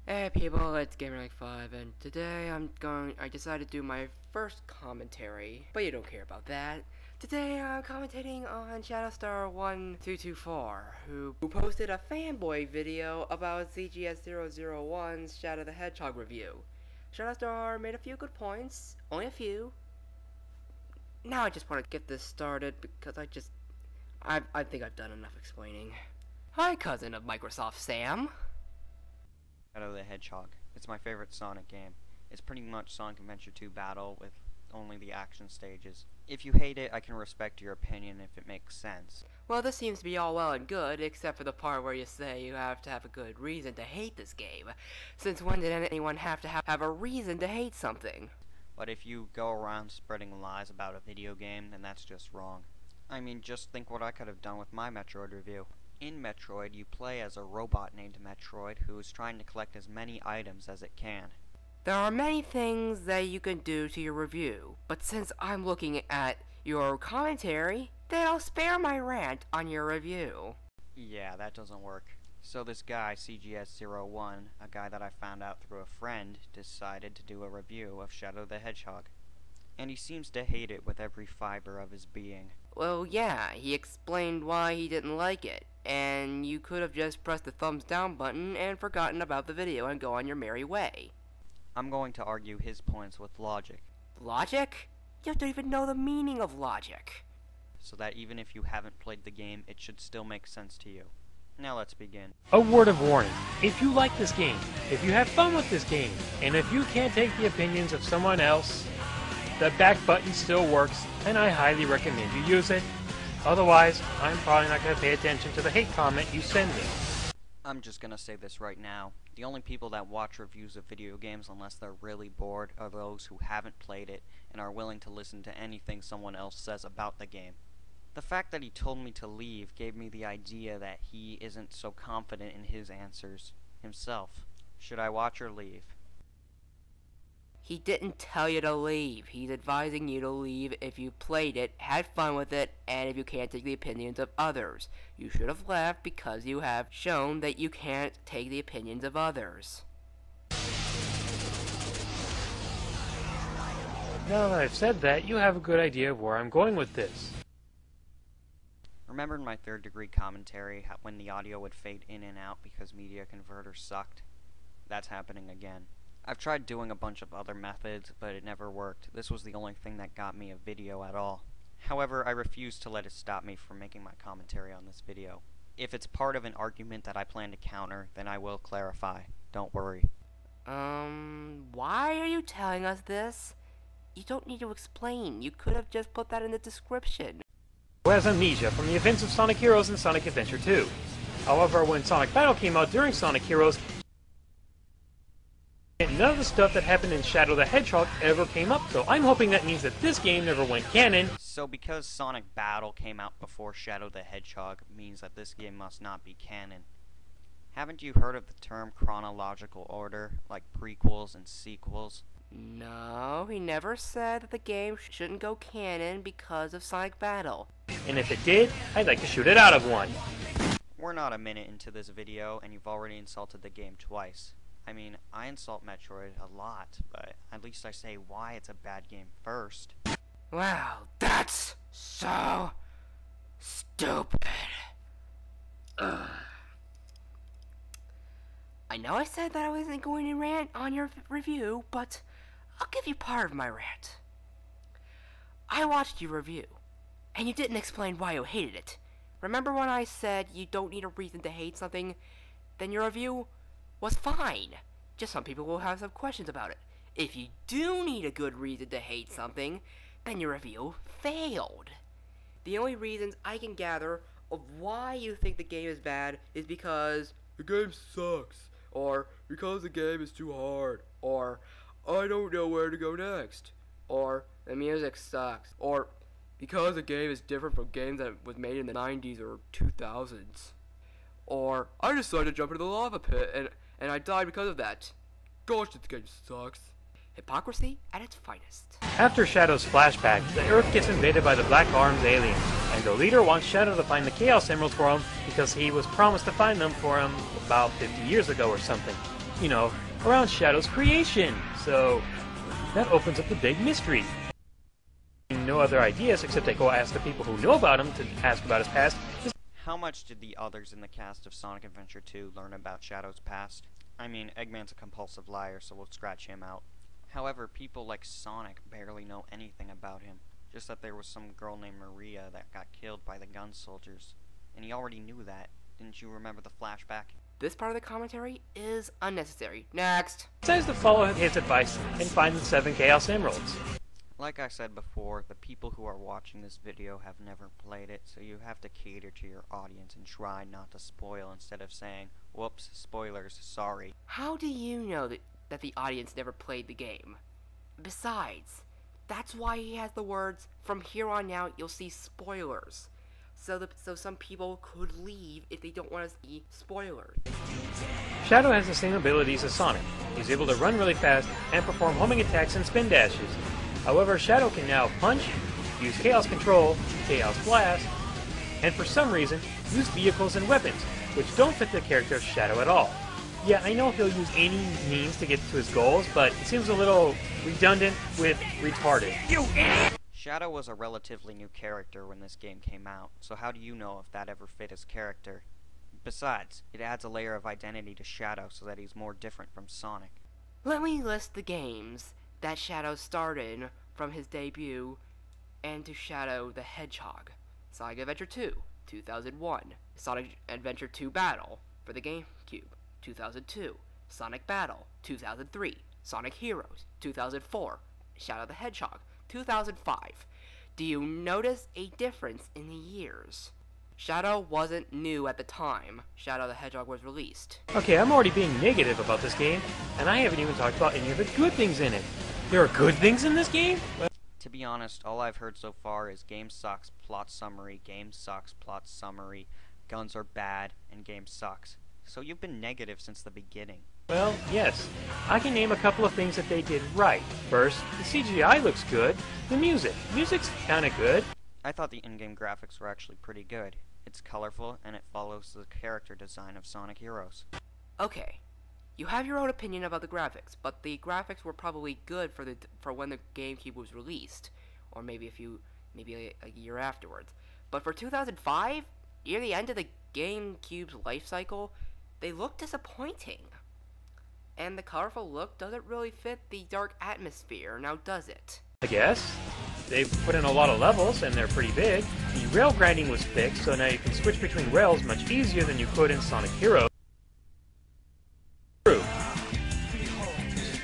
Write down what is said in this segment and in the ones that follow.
Hey people, it's GL5, and today I decided to do my first commentary, but you don't care about that. Today I'm commentating on Shadowstar1224, who posted a fanboy video about ZGS001's Shadow the Hedgehog review. Shadowstar made a few good points, only a few. Now I just want to get this started because I think I've done enough explaining. Hi, cousin of Microsoft Sam. Shadow the Hedgehog. It's my favorite Sonic game. It's pretty much Sonic Adventure 2 Battle with only the action stages. If you hate it, I can respect your opinion if it makes sense. Well, this seems to be all well and good, except for the part where you say you have to have a good reason to hate this game. Since when did anyone have to have a reason to hate something? But if you go around spreading lies about a video game, then that's just wrong. I mean, just think what I could have done with my Metroid review. In Metroid, you play as a robot named Metroid who is trying to collect as many items as it can. There are many things that you can do to your review, but since I'm looking at your commentary, then I'll spare my rant on your review. Yeah, that doesn't work. So this guy, CGS01, a guy that I found out through a friend, decided to do a review of Shadow the Hedgehog. And he seems to hate it with every fiber of his being. Well, yeah, he explained why he didn't like it, and you could have just pressed the thumbs down button and forgotten about the video and go on your merry way. I'm going to argue his points with logic. Logic? You don't even know the meaning of logic. So that even if you haven't played the game, it should still make sense to you. Now let's begin. A word of warning. If you like this game, if you have fun with this game, and if you can't take the opinions of someone else, the back button still works, and I highly recommend you use it. Otherwise, I'm probably not going to pay attention to the hate comment you send me. I'm just going to say this right now. The only people that watch reviews of video games unless they're really bored are those who haven't played it and are willing to listen to anything someone else says about the game. The fact that he told me to leave gave me the idea that he isn't so confident in his answers himself. Should I watch or leave? He didn't tell you to leave. He's advising you to leave if you played it, had fun with it, and if you can't take the opinions of others. You should have left because you have shown that you can't take the opinions of others. Now that I've said that, you have a good idea of where I'm going with this. Remember in my third degree commentary when the audio would fade in and out because media converters sucked? That's happening again. I've tried doing a bunch of other methods, but it never worked. This was the only thing that got me a video at all. However, I refuse to let it stop me from making my commentary on this video. If it's part of an argument that I plan to counter, then I will clarify. Don't worry. Why are you telling us this? You don't need to explain. You could have just put that in the description. Who has amnesia from the events of Sonic Heroes and Sonic Adventure 2. However, when Sonic Battle came out during Sonic Heroes, none of the stuff that happened in Shadow the Hedgehog ever came up, so I'm hoping that means that this game never went canon. So because Sonic Battle came out before Shadow the Hedgehog means that this game must not be canon. Haven't you heard of the term chronological order, like prequels and sequels? No, he never said that the game shouldn't go canon because of Sonic Battle. And if it did, I'd like to shoot it out of one. We're not a minute into this video, and you've already insulted the game twice. I mean, I insult Metroid a lot, but at least I say why it's a bad game first. Wow, that's so stupid. Ugh. I know I said that I wasn't going to rant on your review, but I'll give you part of my rant. I watched your review, and you didn't explain why you hated it. Remember when I said you don't need a reason to hate something? Then your review was fine. Just some people will have some questions about it. If you do need a good reason to hate something, then your review failed. The only reasons I can gather of why you think the game is bad is because the game sucks, or because the game is too hard, or I don't know where to go next, or the music sucks, or because the game is different from games that was made in the 90s or 2000s. Or, I decided to jump into the lava pit, and I died because of that. Gosh, this game sucks. Hypocrisy at its finest. After Shadow's flashback, the Earth gets invaded by the Black Arms aliens, and the leader wants Shadow to find the Chaos Emeralds for him because he was promised to find them for him about 50 years ago or something. you know, around Shadow's creation. So that opens up the big mystery. No other ideas except I go ask the people who know about him to ask about his past. How much did the others in the cast of Sonic Adventure 2 learn about Shadow's past? I mean, Eggman's a compulsive liar, so we'll scratch him out. However, people like Sonic barely know anything about him. Just that there was some girl named Maria that got killed by the gun soldiers. And he already knew that. Didn't you remember the flashback? This part of the commentary is unnecessary. Next! Decides to follow his advice and find the 7 Chaos Emeralds. Like I said before, the people who are watching this video have never played it, so you have to cater to your audience and try not to spoil instead of saying, whoops, spoilers, sorry. How do you know that the audience never played the game? Besides, that's why he has the words, from here on out you'll see spoilers. So some people could leave if they don't want to see spoilers. Shadow has the same abilities as Sonic. He's able to run really fast and perform homing attacks and spin dashes. However, Shadow can now punch, use Chaos Control, Chaos Blast, and for some reason, use vehicles and weapons, which don't fit the character of Shadow at all. Yeah, I know he'll use any means to get to his goals, but it seems a little redundant with retarded. You idiot! Shadow was a relatively new character when this game came out, so how do you know if that ever fit his character? Besides, it adds a layer of identity to Shadow so that he's more different from Sonic. Let me list the games that Shadow started from his debut and to Shadow the Hedgehog. Sonic Adventure 2, 2001. Sonic Adventure 2 Battle for the GameCube, 2002. Sonic Battle, 2003. Sonic Heroes, 2004. Shadow the Hedgehog, 2005. Do you notice a difference in the years? Shadow wasn't new at the time Shadow the Hedgehog was released. Okay, I'm already being negative about this game, and I haven't even talked about any of the good things in it. There are good things in this game? To be honest, all I've heard so far is game sucks, plot summary, game sucks, plot summary, guns are bad, and game sucks. So you've been negative since the beginning. Well, yes. I can name a couple of things that they did right. First, the CGI looks good. The music's kinda good. I thought the in-game graphics were actually pretty good. It's colorful, and it follows the character design of Sonic Heroes. Okay, you have your own opinion about the graphics, but the graphics were probably good for when the GameCube was released, or maybe a year afterwards. But for 2005, near the end of the GameCube's life cycle, they look disappointing. And the colorful look doesn't really fit the dark atmosphere, now does it? I guess. They've put in a lot of levels, and they're pretty big. The rail grinding was fixed, so now you can switch between rails much easier than you could in Sonic Heroes. True.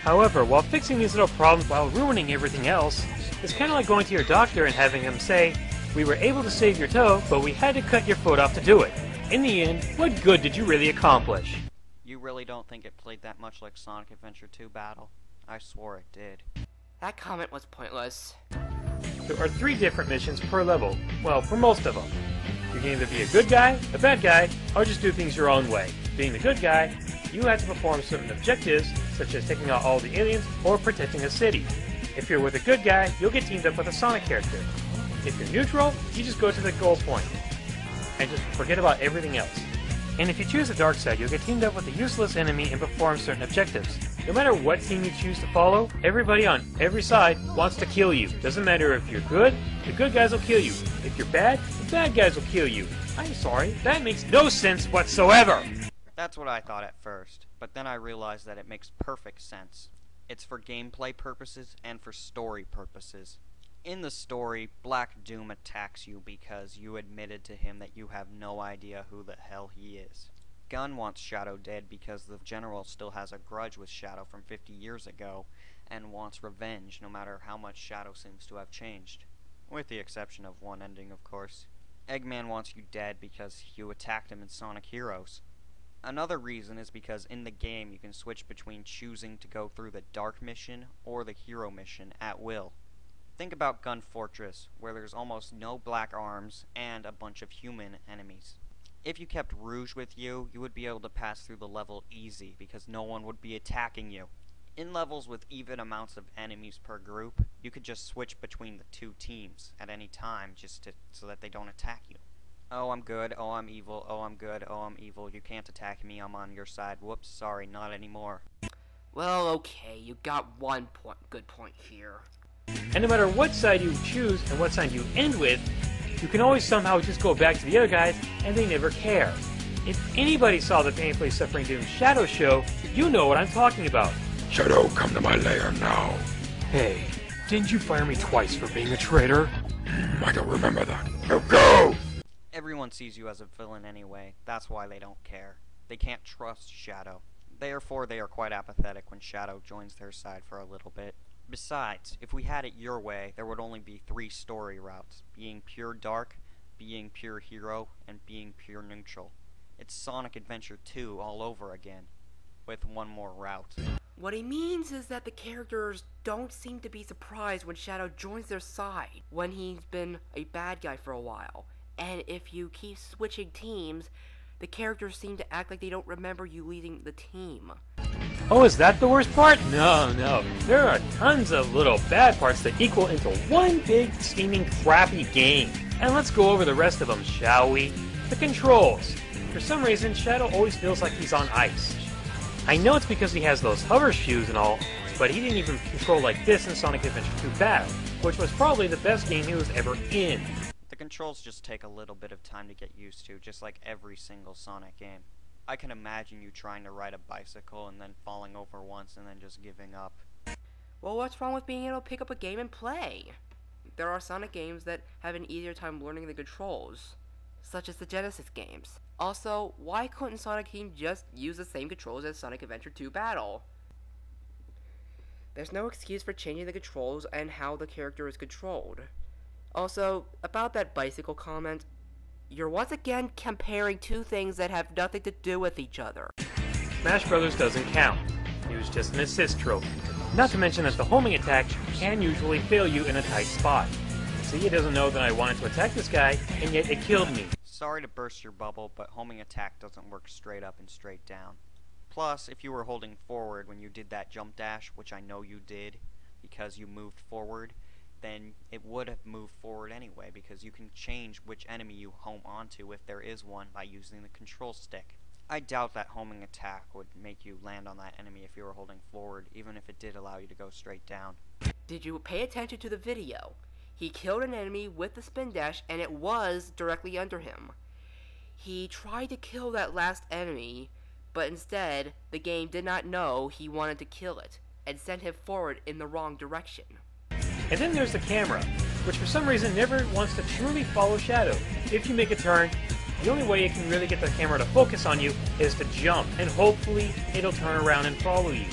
However, while fixing these little problems while ruining everything else, it's kind of like going to your doctor and having him say, "We were able to save your toe, but we had to cut your foot off to do it. In the end, what good did you really accomplish?" You really don't think it played that much like Sonic Adventure 2 Battle? I swore it did. That comment was pointless. There are 3 different missions per level. Well, for most of them. You can either be a good guy, a bad guy, or just do things your own way. Being the good guy, you have to perform certain objectives, such as taking out all the aliens or protecting a city. If you're with a good guy, you'll get teamed up with a Sonic character. If you're neutral, you just go to the goal point and just forget about everything else. And if you choose the dark side, you'll get teamed up with a useless enemy and perform certain objectives. No matter what team you choose to follow, everybody on every side wants to kill you. Doesn't matter if you're good, the good guys will kill you. If you're bad, the bad guys will kill you. I'm sorry, that makes no sense whatsoever! That's what I thought at first, but then I realized that it makes perfect sense. It's for gameplay purposes and for story purposes. In the story, Black Doom attacks you because you admitted to him that you have no idea who the hell he is. Gun wants Shadow dead because the general still has a grudge with Shadow from 50 years ago and wants revenge no matter how much Shadow seems to have changed. With the exception of one ending, of course. Eggman wants you dead because you attacked him in Sonic Heroes. Another reason is because in the game you can switch between choosing to go through the Dark mission or the Hero mission at will. Think about Gun Fortress, where there's almost no black arms and a bunch of human enemies. If you kept Rouge with you, you would be able to pass through the level easy because no one would be attacking you. In levels with even amounts of enemies per group, you could just switch between the 2 teams at any time so that they don't attack you. Oh, I'm good. Oh, I'm evil. Oh, I'm good. Oh, I'm evil. You can't attack me. I'm on your side. Whoops, sorry, not anymore. Well, okay, you got one good point here. And no matter what side you choose and what side you end with, you can always somehow just go back to the other guys and they never care. If anybody saw the painfully suffering doomed Shadow show, you know what I'm talking about. Shadow, come to my lair now. Hey, didn't you fire me twice for being a traitor? I don't remember that. Now go! Everyone sees you as a villain anyway. That's why they don't care. They can't trust Shadow. Therefore, they are quite apathetic when Shadow joins their side for a little bit. Besides, if we had it your way, there would only be 3 story routes, being pure dark, being pure hero, and being pure neutral. It's Sonic Adventure 2 all over again, with one more route. What he means is that the characters don't seem to be surprised when Shadow joins their side, when he's been a bad guy for a while. And if you keep switching teams, the characters seem to act like they don't remember you leading the team. Oh, is that the worst part? No. There are tons of little bad parts that equal into one big, steaming, crappy game. And let's go over the rest of them, shall we? The controls. For some reason, Shadow always feels like he's on ice. I know it's because he has those hover shoes and all, but he didn't even control like this in Sonic Adventure 2 Battle, which was probably the best game he was ever in. The controls just take a little bit of time to get used to, just like every single Sonic game. I can imagine you trying to ride a bicycle and then falling over once and then just giving up. Well, what's wrong with being able to pick up a game and play? There are Sonic games that have an easier time learning the controls, such as the Genesis games. Also, why couldn't Sonic Team just use the same controls as Sonic Adventure 2 Battle? There's no excuse for changing the controls and how the character is controlled. Also, about that bicycle comment, you're once again comparing 2 things that have nothing to do with each other. Smash Brothers doesn't count. It was just an assist trophy. Not to mention that the homing attack can usually fail you in a tight spot. See, it doesn't know that I wanted to attack this guy, and yet it killed me. Sorry to burst your bubble, but homing attack doesn't work straight up and straight down. Plus, if you were holding forward when you did that jump dash, which I know you did, because you moved forward, then it would have moved forward anyway, because you can change which enemy you home onto if there is one by using the control stick. I doubt that homing attack would make you land on that enemy if you were holding forward, even if it did allow you to go straight down. Did you pay attention to the video? He killed an enemy with the spin dash and it was directly under him. He tried to kill that last enemy, but instead, the game did not know he wanted to kill it, and sent him forward in the wrong direction. And then there's the camera, which for some reason never wants to truly follow Shadow. If you make a turn, the only way it can really get the camera to focus on you is to jump, and hopefully it'll turn around and follow you.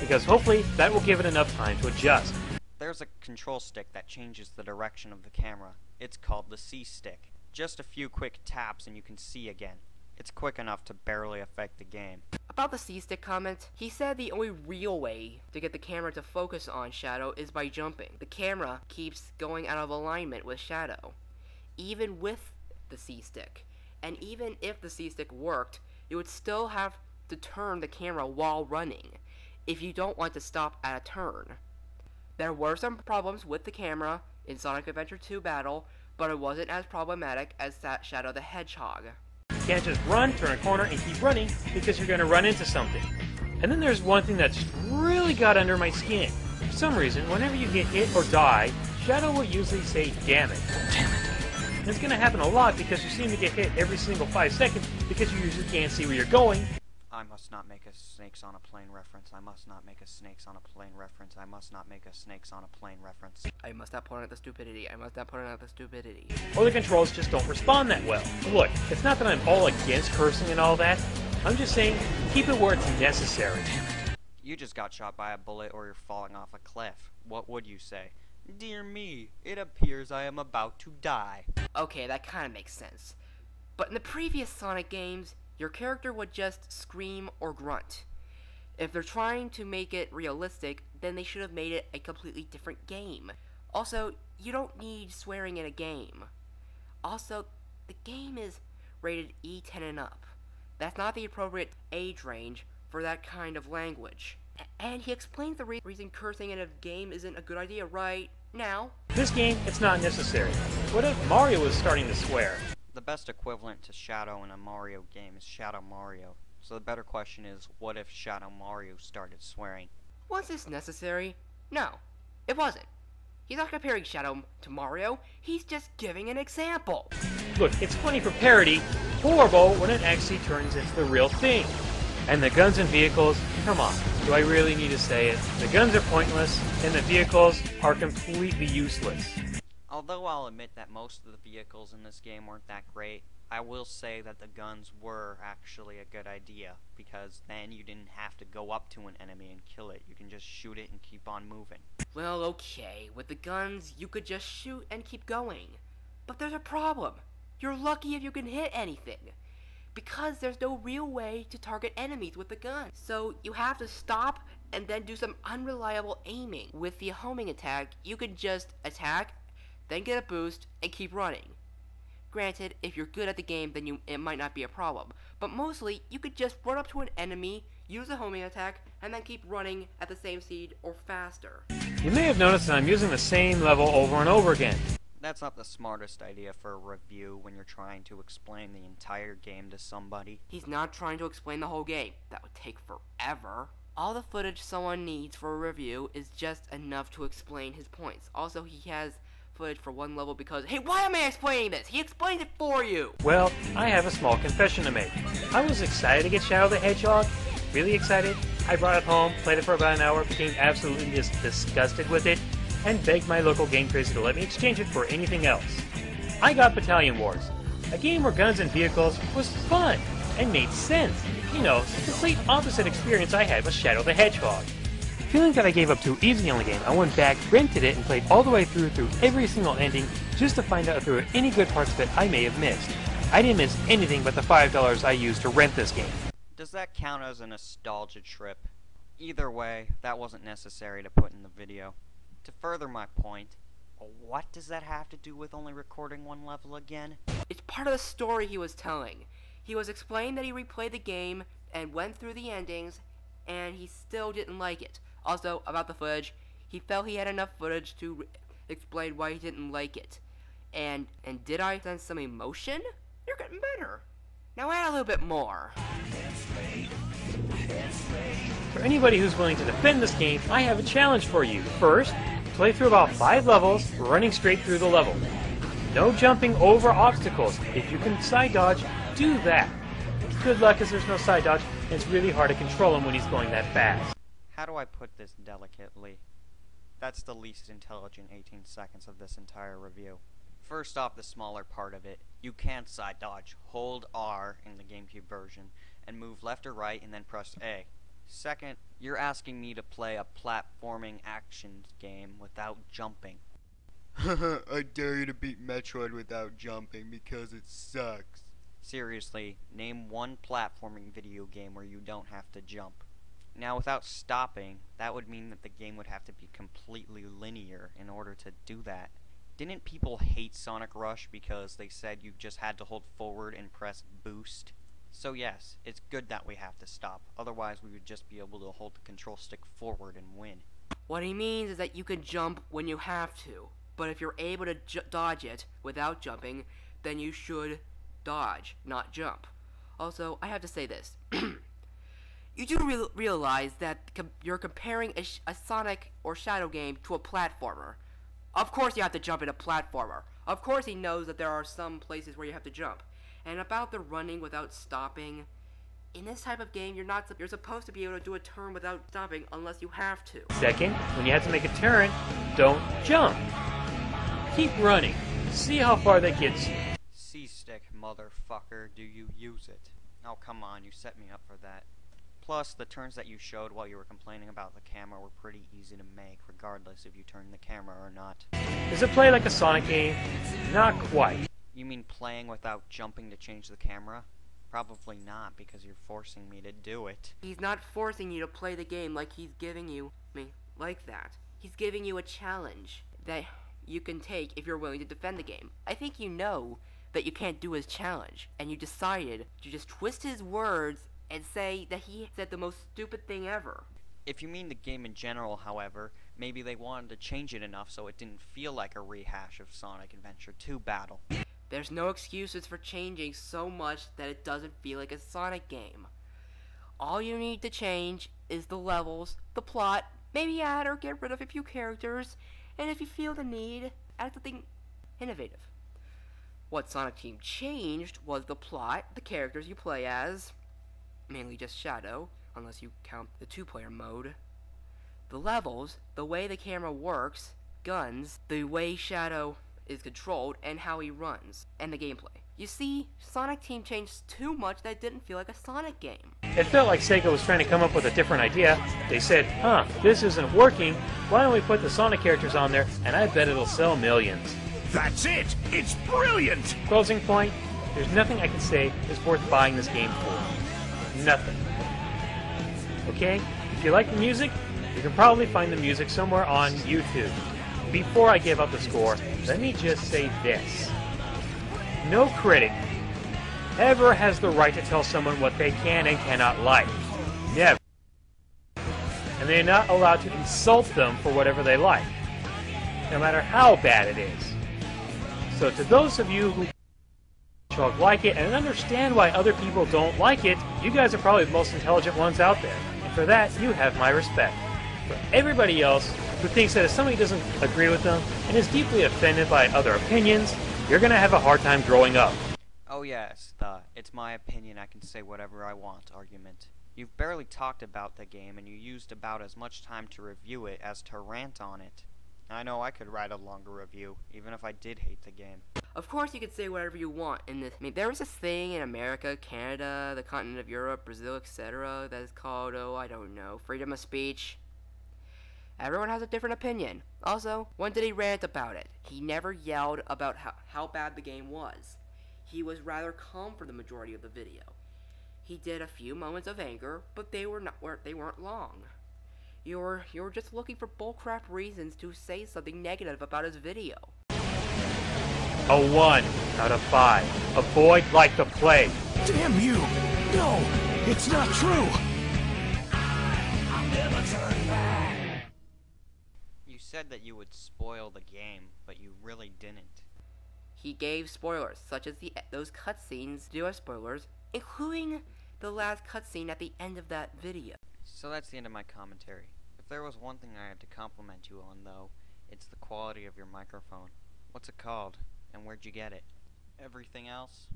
Because hopefully that will give it enough time to adjust. There's a control stick that changes the direction of the camera. It's called the C stick. Just a few quick taps and you can see again. It's quick enough to barely affect the game. About the C-stick comment, he said the only real way to get the camera to focus on Shadow is by jumping. The camera keeps going out of alignment with Shadow, even with the C-stick. And even if the C-stick worked, you would still have to turn the camera while running, if you don't want to stop at a turn. There were some problems with the camera in Sonic Adventure 2 Battle, but it wasn't as problematic as that Shadow the Hedgehog. You can't just run, turn a corner, and keep running because you're going to run into something. And then there's one thing that's really got under my skin. For some reason, whenever you get hit or die, Shadow will usually say, "Damn it." Damn it. And it's going to happen a lot because you seem to get hit every single 5 seconds because you usually can't see where you're going. I must not make a snakes on a plane reference. I must not make a snakes on a plane reference. I must not make a snakes on a plane reference. I must not point out the stupidity. I must not point out the stupidity. Or the controls just don't respond that well. Look, it's not that I'm all against cursing and all that. I'm just saying, keep it where it's necessary. You just got shot by a bullet or you're falling off a cliff. What would you say? Dear me, it appears I am about to die. Okay, that kind of makes sense. But in the previous Sonic games, your character would just scream or grunt. If they're trying to make it realistic, then they should have made it a completely different game. Also, you don't need swearing in a game. Also, the game is rated E10 and up. That's not the appropriate age range for that kind of language. And he explains the reason cursing in a game isn't a good idea right now. This game, it's not necessary. What if Mario was starting to swear? The best equivalent to Shadow in a Mario game is Shadow Mario. So the better question is, what if Shadow Mario started swearing? Was this necessary? No, it wasn't. He's not comparing Shadow to Mario, he's just giving an example. Look, it's funny for parody, horrible when it actually turns into the real thing. And the guns and vehicles, come on, do I really need to say it? The guns are pointless, and the vehicles are completely useless. Although I'll admit that most of the vehicles in this game weren't that great, I will say that the guns were actually a good idea, because then you didn't have to go up to an enemy and kill it. You can just shoot it and keep on moving. Well, okay, with the guns, you could just shoot and keep going. But there's a problem. You're lucky if you can hit anything, because there's no real way to target enemies with the gun. So you have to stop and then do some unreliable aiming. With the homing attack, you can just attack, then get a boost, and keep running. Granted, if you're good at the game, then it might not be a problem. But mostly, you could just run up to an enemy, use a homing attack, and then keep running at the same speed or faster. You may have noticed that I'm using the same level over and over again. That's not the smartest idea for a review when you're trying to explain the entire game to somebody. He's not trying to explain the whole game. That would take forever. All the footage someone needs for a review is just enough to explain his points. Also, he has footage for one level because, hey, why am I explaining this? He explained it for you! Well, I have a small confession to make. I was excited to get Shadow the Hedgehog. Really excited. I brought it home, played it for about an hour, became absolutely just disgusted with it, and begged my local game crazy to let me exchange it for anything else. I got Battalion Wars, a game where guns and vehicles was fun and made sense. You know, the complete opposite experience I had with Shadow the Hedgehog. Feeling that I gave up too easy on the game, I went back, rented it, and played all the way through every single ending just to find out if there were any good parts that I may have missed. I didn't miss anything but the $5 I used to rent this game. Does that count as a nostalgia trip? Either way, that wasn't necessary to put in the video. To further my point, what does that have to do with only recording one level again? It's part of the story he was telling. He was explaining that he replayed the game and went through the endings, and he still didn't like it. Also, about the footage, he felt he had enough footage to explain why he didn't like it. And did I sense some emotion? You're getting better. Now add a little bit more. For anybody who's willing to defend this game, I have a challenge for you. First, play through about 5 levels, running straight through the level. No jumping over obstacles. If you can side dodge, do that. Good luck, as there's no side dodge, and it's really hard to control him when he's going that fast. How do I put this delicately? That's the least intelligent 18 seconds of this entire review. First off, the smaller part of it. You can't side dodge. Hold R in the GameCube version, and move left or right, and then press A. Second, you're asking me to play a platforming action game without jumping. I dare you to beat Metroid without jumping because it sucks. Seriously, name one platforming video game where you don't have to jump. Now, without stopping, that would mean that the game would have to be completely linear in order to do that. Didn't people hate Sonic Rush because they said you just had to hold forward and press boost? So yes, it's good that we have to stop, otherwise we would just be able to hold the control stick forward and win. What he means is that you can jump when you have to, but if you're able to dodge it without jumping, then you should dodge, not jump. Also, I have to say this. You do realize that you're comparing a Sonic or Shadow game to a platformer. Of course you have to jump in a platformer. Of course he knows that there are some places where you have to jump. And about the running without stopping, in this type of game, you're supposed to be able to do a turn without stopping unless you have to. Second, when you have to make a turn, don't jump. Keep running. See how far that gets you. C-stick, motherfucker, do you use it? Oh, come on, you set me up for that. Plus, the turns that you showed while you were complaining about the camera were pretty easy to make, regardless if you turned the camera or not. Does it play like a Sonic game? Not quite. You mean playing without jumping to change the camera? Probably not, because you're forcing me to do it. He's not forcing you to play the game like he's giving you, like that. He's giving you a challenge that you can take if you're willing to defend the game. I think you know that you can't do his challenge, and you decided to just twist his words and say that he said the most stupid thing ever. If you mean the game in general, however, maybe they wanted to change it enough so it didn't feel like a rehash of Sonic Adventure 2 Battle. There's no excuses for changing so much that it doesn't feel like a Sonic game. All you need to change is the levels, the plot, maybe add or get rid of a few characters, and if you feel the need, add something innovative. What Sonic Team changed was the plot, the characters you play as, mainly just Shadow, unless you count the two-player mode, the levels, the way the camera works, guns, the way Shadow is controlled, and how he runs, and the gameplay. You see, Sonic Team changed too much that it didn't feel like a Sonic game. It felt like Sega was trying to come up with a different idea. They said, this isn't working, why don't we put the Sonic characters on there, and I bet it'll sell millions. That's it! It's brilliant! Closing point, there's nothing I can say is worth buying this game for. Nothing. Okay? If you like the music, you can probably find the music somewhere on YouTube. Before I give up the score, let me just say this. No critic ever has the right to tell someone what they can and cannot like. Never. And they're not allowed to insult them for whatever they like, no matter how bad it is. So to those of you who like it and understand why other people don't like it, you guys are probably the most intelligent ones out there. And for that, you have my respect. For everybody else who thinks that if somebody doesn't agree with them and is deeply offended by other opinions, you're going to have a hard time growing up. Oh yes, the "it's my opinion, I can say whatever I want" argument. You've barely talked about the game, and you used about as much time to review it as to rant on it. I know I could write a longer review, even if I did hate the game. Of course you could say whatever you want in this. I mean, there was this thing in America, Canada, the continent of Europe, Brazil, etc. that is called, I don't know, freedom of speech. Everyone has a different opinion. Also, when did he rant about it? He never yelled about how bad the game was. He was rather calm for the majority of the video. He did a few moments of anger, but they weren't long. You were just looking for bullcrap reasons to say something negative about his video. A 1 out of 5. Avoid like the plague. Damn you! No! It's not true! I'll never turn back! You said that you would spoil the game, but you really didn't. He gave spoilers, such as those cutscenes do have spoilers, including the last cutscene at the end of that video. So that's the end of my commentary. If there was one thing I have to compliment you on, though, it's the quality of your microphone. What's it called? And where'd you get it? Everything else?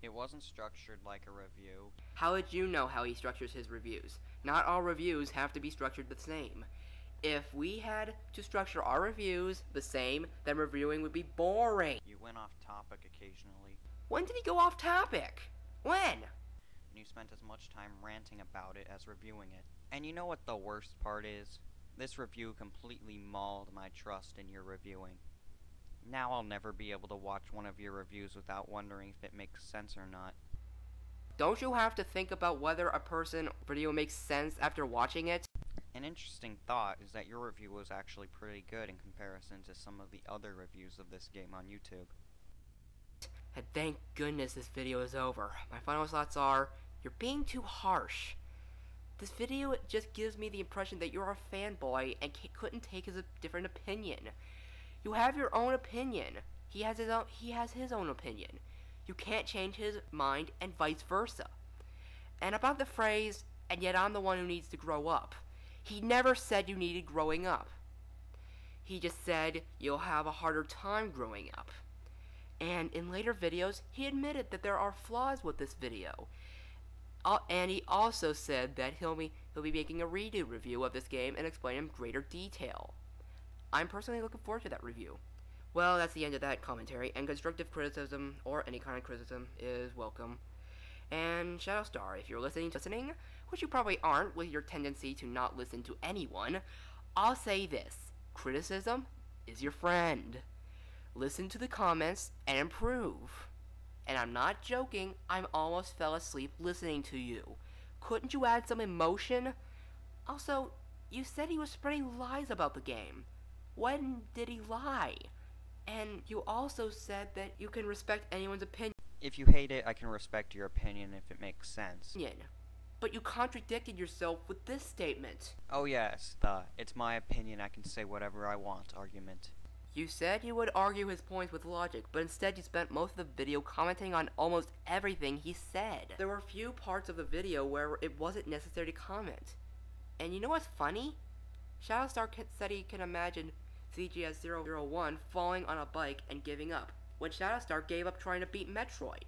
It wasn't structured like a review. How would you know how he structures his reviews? Not all reviews have to be structured the same. If we had to structure our reviews the same, then reviewing would be boring. You went off topic occasionally. When did he go off topic? When? You spent as much time ranting about it as reviewing it. And you know what the worst part is? This review completely mauled my trust in your reviewing. Now I'll never be able to watch one of your reviews without wondering if it makes sense or not. Don't you have to think about whether a person's video makes sense after watching it? An interesting thought is that your review was actually pretty good in comparison to some of the other reviews of this game on YouTube. And thank goodness this video is over. My final thoughts are, you're being too harsh. This video just gives me the impression that you're a fanboy and couldn't take his different opinion. You have your own opinion. He has his own opinion. You can't change his mind and vice versa. And about the phrase, "and yet I'm the one who needs to grow up," he never said you needed growing up. He just said you'll have a harder time growing up. And in later videos, he admitted that there are flaws with this video. And he also said that he'll be making a redo review of this game and explain in greater detail. I'm personally looking forward to that review. Well, that's the end of that commentary, and constructive criticism, or any kind of criticism, is welcome. And Shadowstar, if you're listening, which you probably aren't with your tendency to not listen to anyone, I'll say this: criticism is your friend. Listen to the comments and improve. And I'm not joking, I almost fell asleep listening to you. Couldn't you add some emotion? Also, you said he was spreading lies about the game. When did he lie? And you also said that you can respect anyone's opinion. If you hate it, I can respect your opinion if it makes sense. But you contradicted yourself with this statement. Oh yes, the "it's my opinion, I can say whatever I want" argument. You said you would argue his points with logic, but instead you spent most of the video commenting on almost everything he said. There were few parts of the video where it wasn't necessary to comment. And you know what's funny? Shadowstar said he can imagine CGS-001 falling on a bike and giving up, when Shadowstar gave up trying to beat Metroid.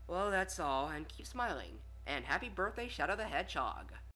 Well, that's all, and keep smiling. And happy birthday, Shadow the Hedgehog.